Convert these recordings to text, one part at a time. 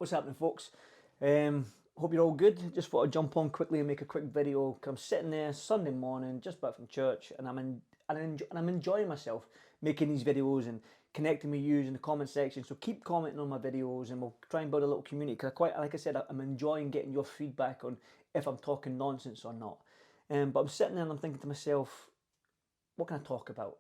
What's happening, folks? Hope you're all good. Just thought I'd jump on quickly and make a quick video. I'm sitting there Sunday morning, just back from church, and I'm enjoying myself making these videos and connecting with you in the comment section. So keep commenting on my videos, and we'll try and build a little community. Because like I said, I'm enjoying getting your feedback on if I'm talking nonsense or not. But I'm sitting there and I'm thinking to myself, what can I talk about?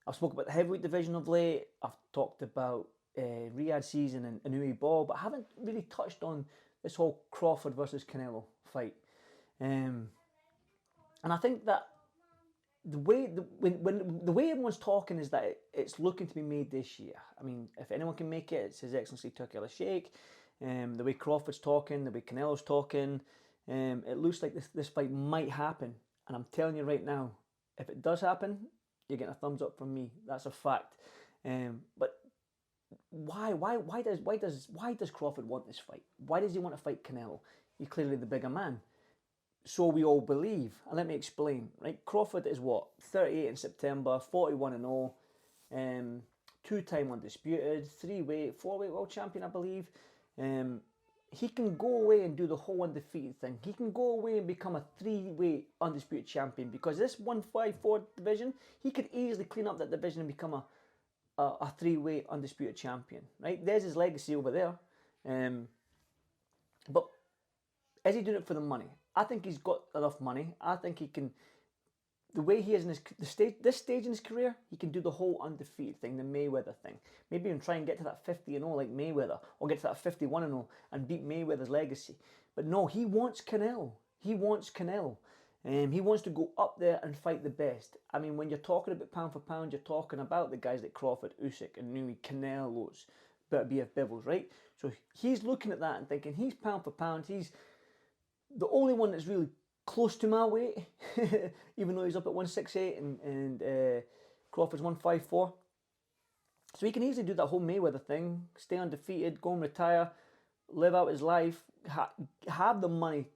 I've spoken about the heavyweight division of late. I've talked about Riyadh season and Inoue ball, but I haven't really touched on this whole Crawford versus Canelo fight. And I think that the way everyone's talking is that it's looking to be made this year. I mean, if anyone can make it, it's His Excellency Turki Al-Sheikh. The way Crawford's talking, the way Canelo's talking, it looks like this fight might happen. And I'm telling you right now, if it does happen, you're getting a thumbs up from me. That's a fact. But why does Crawford want this fight? Why does he want to fight Canelo? He's clearly the bigger man. So we all believe. And let me explain. Right, Crawford is what? 38 in September, 41-0, two-time undisputed, four-weight world champion, I believe. He can go away and do the whole undefeated thing. He can go away and become a three-weight undisputed champion, because this 154 division, he could easily clean up that division and become a three-weight undisputed champion. Right? There's his legacy over there. But is he doing it for the money? I think he's got enough money. I think he can. The way he is in this stage in his career, he can do the whole undefeated thing, the Mayweather thing. Maybe even try and get to that 50-0 like Mayweather, or get to that 51-0 and beat Mayweather's legacy. But no, he wants Canelo. He wants Canelo. He wants to go up there and fight the best. I mean, when you're talking about pound for pound, you're talking about the guys like Crawford, Usyk, and Inoue, Canelo's, BF Bivens, right? So he's looking at that and thinking he's pound for pound. He's the only one that's really close to my weight, even though he's up at 168 and Crawford's 154. So he can easily do that whole Mayweather thing, stay undefeated, go and retire, live out his life, have the money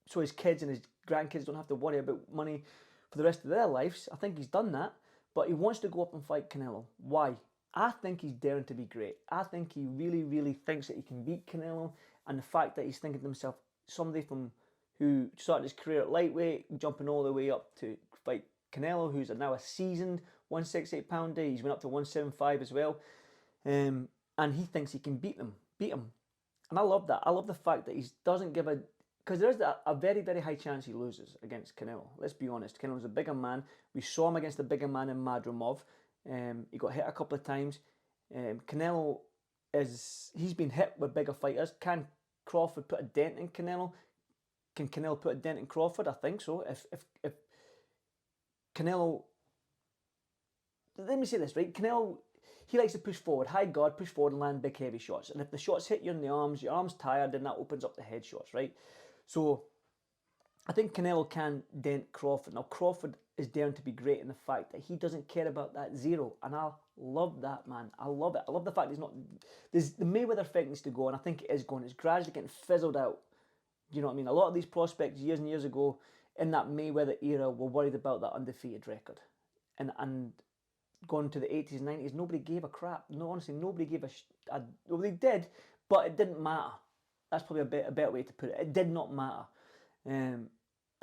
so his kids and his grandkids don't have to worry about money for the rest of their lives. I think he's done that, but he wants to go up and fight Canelo. Why? I think he's daring to be great. I think he really, really thinks that he can beat Canelo, and the fact that he's thinking to himself, somebody who started his career at lightweight, jumping all the way up to fight Canelo, who's now a seasoned 168 pounder. He's went up to 175 as well, and he thinks he can beat him. And I love that. I love the fact that he doesn't give a, because there's a very, very high chance he loses against Canelo. Let's be honest. Canelo's a bigger man. We saw him against a bigger man in Madrimov. He got hit a couple of times. Canelo he's been hit with bigger fighters. Can Crawford put a dent in Canelo? Can Canelo put a dent in Crawford? I think so. If Canelo, let me say this, right? Canelo, he likes to push forward, high guard, push forward and land big heavy shots. And if the shots hit you in the arms, your arm's tired, then that opens up the head shots, right? So I think Canelo can dent Crawford. Now Crawford is daring to be great in the fact that he doesn't care about that zero, and I love that, man. I love it. I love the fact he's not. The Mayweather effect needs to go, and I think it is going. It's gradually getting fizzled out. You know what I mean? A lot of these prospects years and years ago in that Mayweather era were worried about that undefeated record, and going to the 80s and 90s, nobody gave a crap. No, honestly, nobody gave well, they did, but it didn't matter. That's probably a better way to put it. It did not matter. And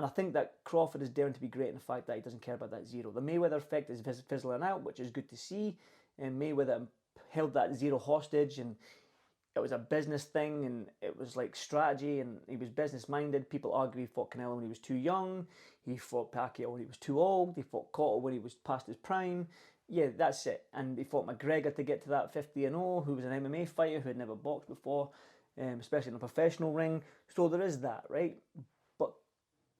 I think that Crawford is daring to be great in the fact that he doesn't care about that zero. The Mayweather effect is fizzling out, which is good to see. And Mayweather held that zero hostage, and it was a business thing, and it was like strategy, and he was business-minded. People argue he fought Canelo when he was too young. He fought Pacquiao when he was too old. He fought Cotto when he was past his prime. Yeah, that's it. And he fought McGregor to get to that 50-0, who was an MMA fighter who had never boxed before, especially in a professional ring. So there is that, right?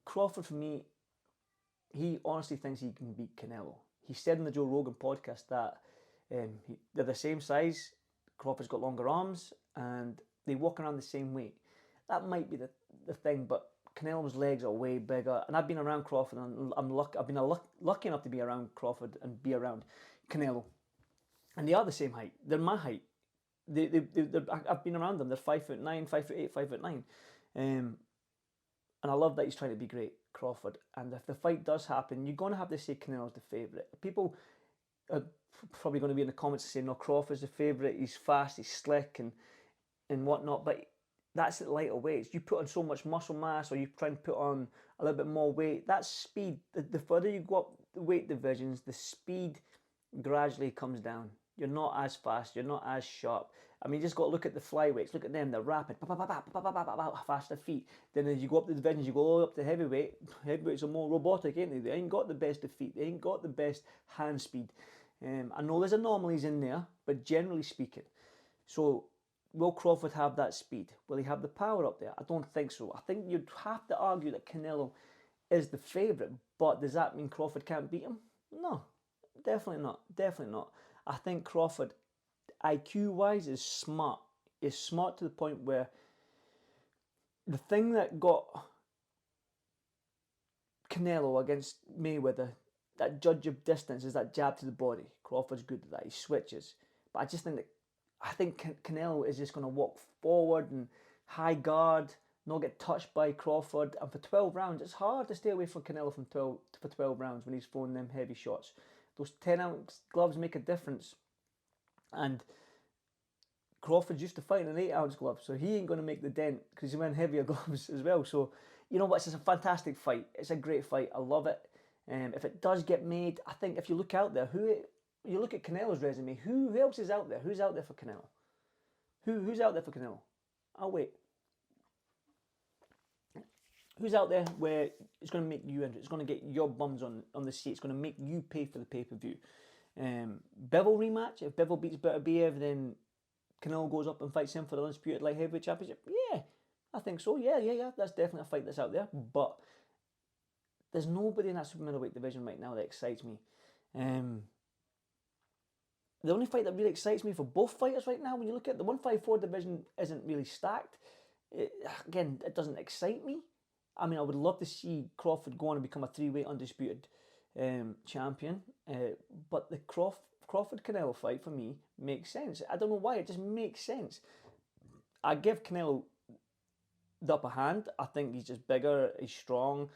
Crawford, for me, he honestly thinks he can beat Canelo. He said in the Joe Rogan podcast that they're the same size. Crawford's got longer arms, and they walk around the same weight. That might be the thing, but Canelo's legs are way bigger. And I've been around Crawford, and I've been lucky enough to be around Crawford and be around Canelo. And they are the same height. They're my height. I've been around them. They're 5'9", 5'8", 5'9". And I love that he's trying to be great, Crawford. And if the fight does happen, you're going to have to say Canelo's the favourite. People, probably going to be in the comments saying, no, Crawford's the favourite, he's fast, he's slick and whatnot, but that's at lighter weights. You put on so much muscle mass, or you try and put on a little bit more weight, that's speed. The further you go up the weight divisions, the speed gradually comes down. You're not as fast, you're not as sharp. I mean, you just got to look at the flyweights, look at them, they're rapid, faster feet. Then as you go up the divisions, you go all up to heavyweight. Heavyweights are more robotic, ain't they? They ain't got the best of feet, they ain't got the best hand speed. I know there's anomalies in there, but generally speaking. So, will Crawford have that speed? Will he have the power up there? I don't think so. I think you'd have to argue that Canelo is the favourite, but does that mean Crawford can't beat him? No, definitely not. Definitely not. I think Crawford, IQ-wise, is smart. Is smart to the point where the thing that got Canelo against Mayweather, that judge of distance, is that jab to the body. Crawford's good at that. He switches. But I think Canelo is just going to walk forward and high guard, not get touched by Crawford. And for 12 rounds, it's hard to stay away from Canelo for 12 rounds when he's throwing them heavy shots. Those 10-ounce gloves make a difference. And Crawford's used to fighting an 8-ounce glove, so he ain't going to make the dent because he's wearing heavier gloves as well. So, you know what? It's a fantastic fight. It's a great fight. I love it. If it does get made, I think if you look out there, you look at Canelo's resume, who else is out there? Who's out there for Canelo? Who's out there for Canelo? I'll wait. Who's out there where it's going to make you interested? It's going to get your bums on the seat. It's going to make you pay for the pay-per-view. Bivol rematch. If Bivol beats Beterbiev, then Canelo goes up and fights him for the undisputed light heavyweight championship. Yeah, I think so. Yeah. That's definitely a fight that's out there. But there's nobody in that super middleweight division right now that excites me. The only fight that really excites me for both fighters right now, when you look at the 154 division, isn't really stacked. It doesn't excite me. I mean, I would love to see Crawford go on and become a 3-weight undisputed champion. But the Crawford-Canelo fight, for me, makes sense. I don't know why, it just makes sense. I give Canelo the upper hand. I think he's just bigger, he's strong.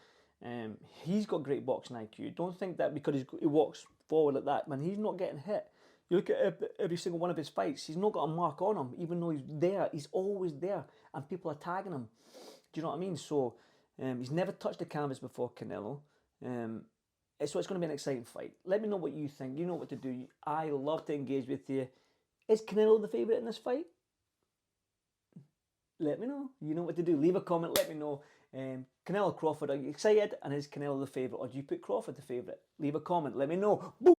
He's got great boxing IQ. Don't think that because he walks forward like that, man, he's not getting hit. You look at every single one of his fights, he's not got a mark on him, even though he's there. He's always there, and people are tagging him. Do you know what I mean? So, he's never touched the canvas before, Canelo. So it's going to be an exciting fight. Let me know what you think. You know what to do. I love to engage with you. Is Canelo the favourite in this fight? Let me know. You know what to do. Leave a comment. Let me know. Canelo Crawford, are you excited? And is Canelo the favourite? Or do you put Crawford the favourite? Leave a comment. Let me know. Boom.